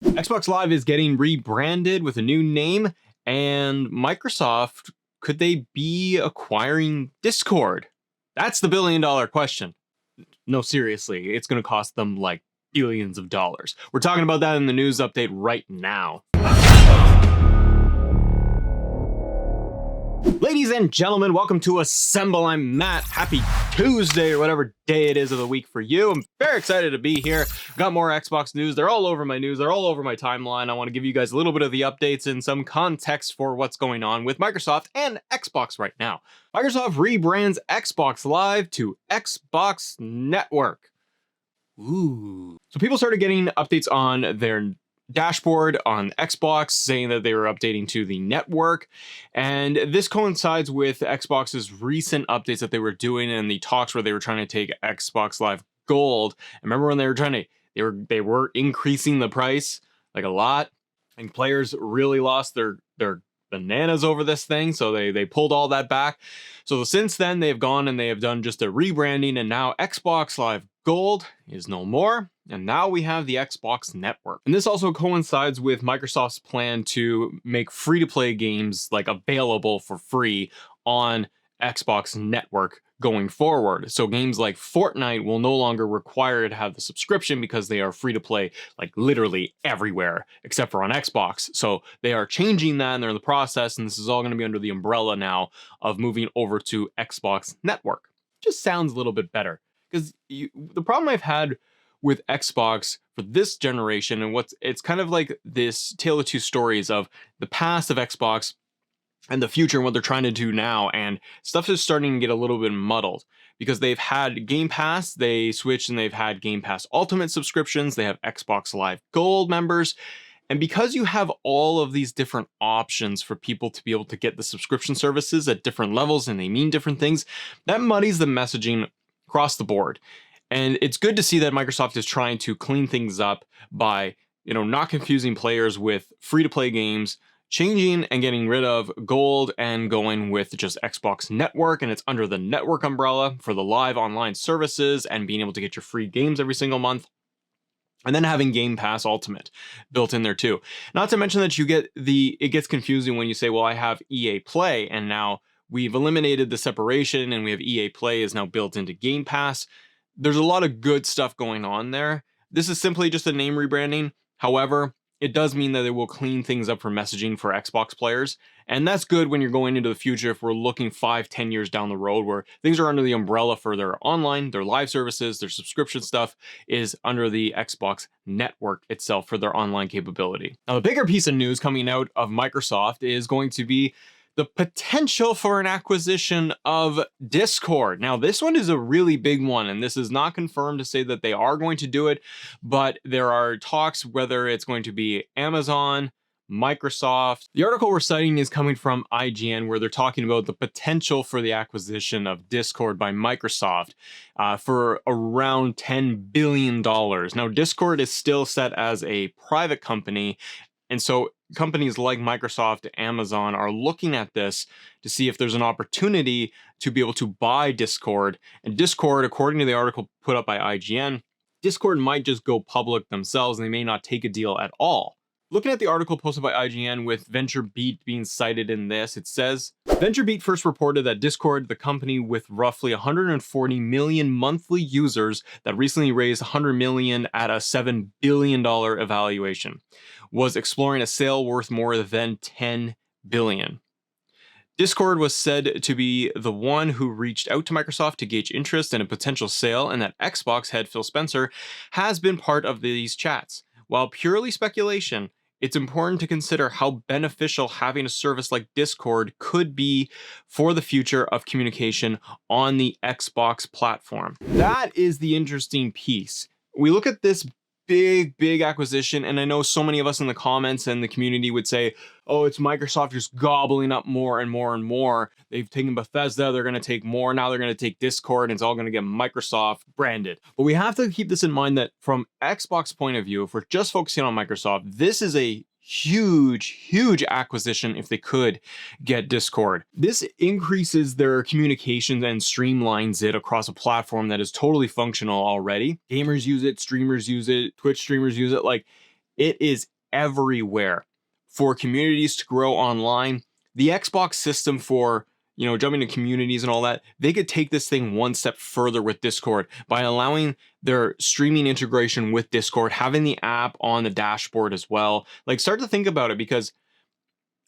Xbox Live is getting rebranded with a new name, and Microsoft, could they be acquiring Discord? That's the billion-dollar question. No, seriously, it's going to cost them like billions of dollars. We're talking about that in the news update right now. Ladies and gentlemen, welcome to Assemble. I'm Matt. Happy Tuesday, or whatever day it is of the week for you. I'm very excited to be here. Got more Xbox news. They're all over my news. They're all over my timeline. I want to give you guys a little bit of the updates and some context for what's going on with Microsoft and Xbox right now. Microsoft rebrands Xbox Live to Xbox Network. Ooh. So people started getting updates on their dashboard on Xbox saying that they were updating to the network, and this coincides with Xbox's recent updates that they were doing in the talks where they were trying to take Xbox Live Gold. Remember when they were trying to they were increasing the price like a lot, and players really lost their bananas over this thing, so they pulled all that back. So since then they've gone and they have done just a rebranding, and now Xbox Live Gold is no more, and now we have the Xbox Network. And this also coincides with Microsoft's plan to make free-to-play games like available for free on Xbox Network going forward. So games like Fortnite will no longer require to have the subscription because they are free to play like literally everywhere except for on Xbox. So they are changing that, and they're in the process, and this is all going to be under the umbrella now of moving over to Xbox Network. Just sounds a little bit better, because the problem I've had with Xbox for this generation, and it's kind of like this tale of two stories of the past of Xbox and the future and what they're trying to do now, and stuff is starting to get a little bit muddled because they've had Game Pass, they switched, and they've had Game Pass Ultimate subscriptions, they have Xbox Live Gold members, and because you have all of these different options for people to be able to get the subscription services at different levels, and they mean different things, that muddies the messaging across the board. And it's good to see that Microsoft is trying to clean things up by, not confusing players with free-to-play games, changing and getting rid of Gold and going with just Xbox Network, and it's under the network umbrella for the live online services and being able to get your free games every single month. And then having Game Pass Ultimate built in there too. Not to mention that it gets confusing when you say, well, I have EA Play, and now we've eliminated the separation and we have EA Play is now built into Game Pass. There's a lot of good stuff going on there. This is simply just a name rebranding. However, it does mean that it will clean things up for messaging for Xbox players. And that's good when you're going into the future if we're looking 5-10 years down the road where things are under the umbrella for their online, their live services, their subscription stuff is under the Xbox Network itself for their online capability. Now, the bigger piece of news coming out of Microsoft is going to be the potential for an acquisition of Discord. Now, this one is a really big one, and this is not confirmed to say that they are going to do it, but there are talks whether it's going to be Amazon, Microsoft. The article we're citing is coming from IGN, where they're talking about the potential for the acquisition of Discord by Microsoft for around $10 billion. Now, Discord is still set as a private company, and so companies like Microsoft, Amazon are looking at this to see if there's an opportunity to be able to buy Discord. And Discord, according to the article put up by IGN, Discord might just go public themselves and they may not take a deal at all. Looking at the article posted by IGN with VentureBeat being cited in this, it says, VentureBeat first reported that Discord, the company with roughly 140 million monthly users that recently raised $100 million at a $7 billion evaluation, was exploring a sale worth more than $10 billion. Discord was said to be the one who reached out to Microsoft to gauge interest in a potential sale, and that Xbox head Phil Spencer has been part of these chats. While purely speculation, it's important to consider how beneficial having a service like Discord could be for the future of communication on the Xbox platform. That is the interesting piece. We look at this big acquisition, and I know so many of us in the comments and the community would say, oh, it's Microsoft just gobbling up more and more and more. They've taken Bethesda, they're going to take more, now they're going to take Discord, and it's all going to get Microsoft branded. But we have to keep this in mind that from Xbox point of view, if we're just focusing on Microsoft, this is a huge acquisition if they could get Discord. This increases their communications and streamlines it across a platform that is totally functional already. Gamers use it, streamers use it, Twitch streamers use it. Like, It is everywhere for communities to grow online. The Xbox system for, jumping to communities and all that, they could take this thing one step further with Discord by allowing their streaming integration with Discord, having the app on the dashboard as well. Like, start to think about it, because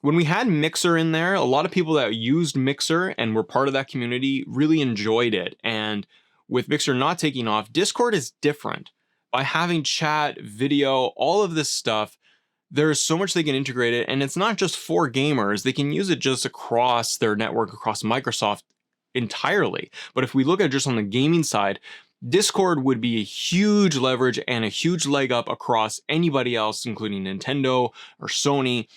when we had Mixer in there, a lot of people that used Mixer and were part of that community really enjoyed it. And with Mixer not taking off, Discord is different. By having chat, video, all of this stuff, there's so much they can integrate it, and it's not just for gamers. They can use it just across their network, across Microsoft entirely. But if we look at just on the gaming side, Discord would be a huge leverage and a huge leg up across anybody else, including Nintendo or Sony,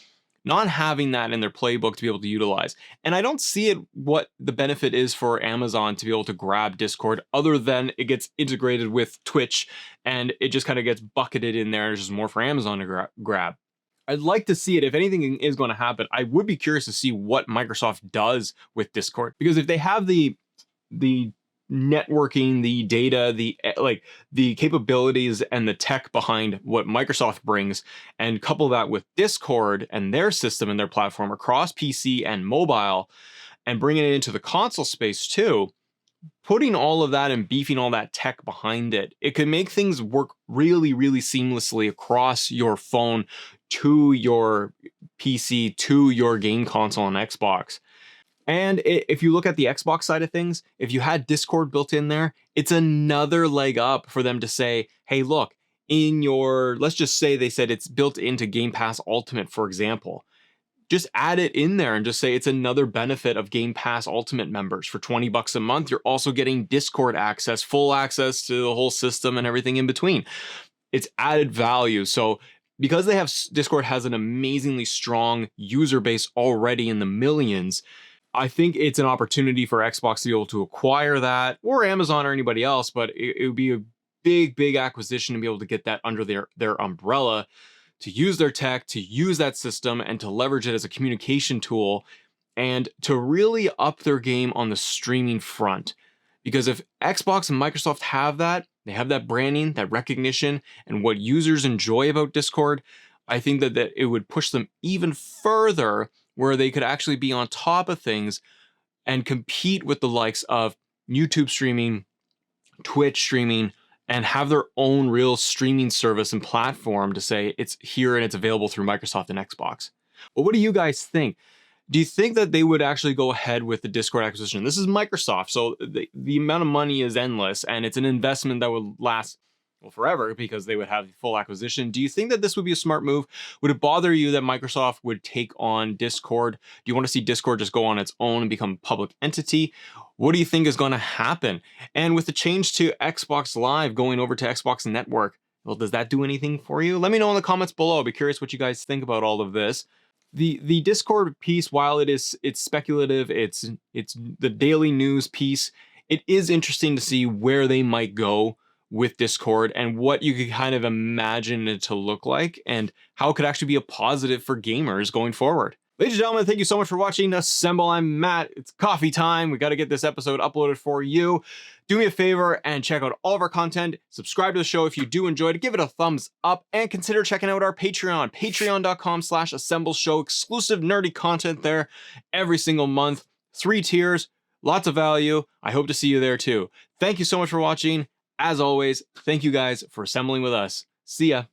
not having that in their playbook to be able to utilize. And I don't see it what the benefit is for Amazon to be able to grab Discord, other than it gets integrated with Twitch and it just kind of gets bucketed in there. There's just more for Amazon to grab. I'd like to see it. If anything is going to happen, I would be curious to see what Microsoft does with Discord, because if they have the networking, the data, the capabilities and the tech behind what Microsoft brings, and couple that with Discord and their system and their platform across PC and mobile, and bringing it into the console space too, putting all of that and beefing all that tech behind it, it could make things work really, really seamlessly across your phone to your PC to your game console and Xbox. And if you look at the Xbox side of things, if you had Discord built in there, it's another leg up for them to say, hey, look, let's just say they said it's built into Game Pass Ultimate, for example. Just add it in there and just say it's another benefit of Game Pass Ultimate members. For $20 a month, you're also getting Discord access, full access to the whole system and everything in between. It's added value. So because Discord has an amazingly strong user base already in the millions, I think it's an opportunity for Xbox to be able to acquire that, or Amazon or anybody else, but it would be a big, big acquisition to be able to get that under their umbrella, to use their tech, to use that system, and to leverage it as a communication tool, and to really up their game on the streaming front. Because if Xbox and Microsoft have that, they have that branding, that recognition, and what users enjoy about Discord, I think that it would push them even further, where they could actually be on top of things and compete with the likes of YouTube streaming, Twitch streaming, and have their own real streaming service and platform to say it's here and it's available through Microsoft and Xbox. But what do you guys think? Do you think that they would actually go ahead with the Discord acquisition? This is Microsoft, so the amount of money is endless, and it's an investment that would last forever, because they would have full acquisition. Do you think that this would be a smart move? Would it bother you that Microsoft would take on Discord? Do you want to see Discord just go on its own and become a public entity? What do you think is going to happen? And with the change to Xbox Live going over to Xbox Network, well, does that do anything for you? Let me know in the comments below. I'll be curious what you guys think about all of this. The Discord piece, while it's speculative, it's the daily news piece, it is interesting to see where they might go with Discord and what you could kind of imagine it to look like, and how it could actually be a positive for gamers going forward. Ladies and gentlemen, thank you so much for watching Assemble. I'm Matt. It's coffee time. We got to get this episode uploaded for you. Do me a favor and check out all of our content. Subscribe to the show if you do enjoy it. Give it a thumbs up, and consider checking out our Patreon, patreon.com/assembleshow. Exclusive nerdy content there every single month. 3 tiers, lots of value. I hope to see you there too. Thank you so much for watching. As always, thank you guys for assembling with us. See ya.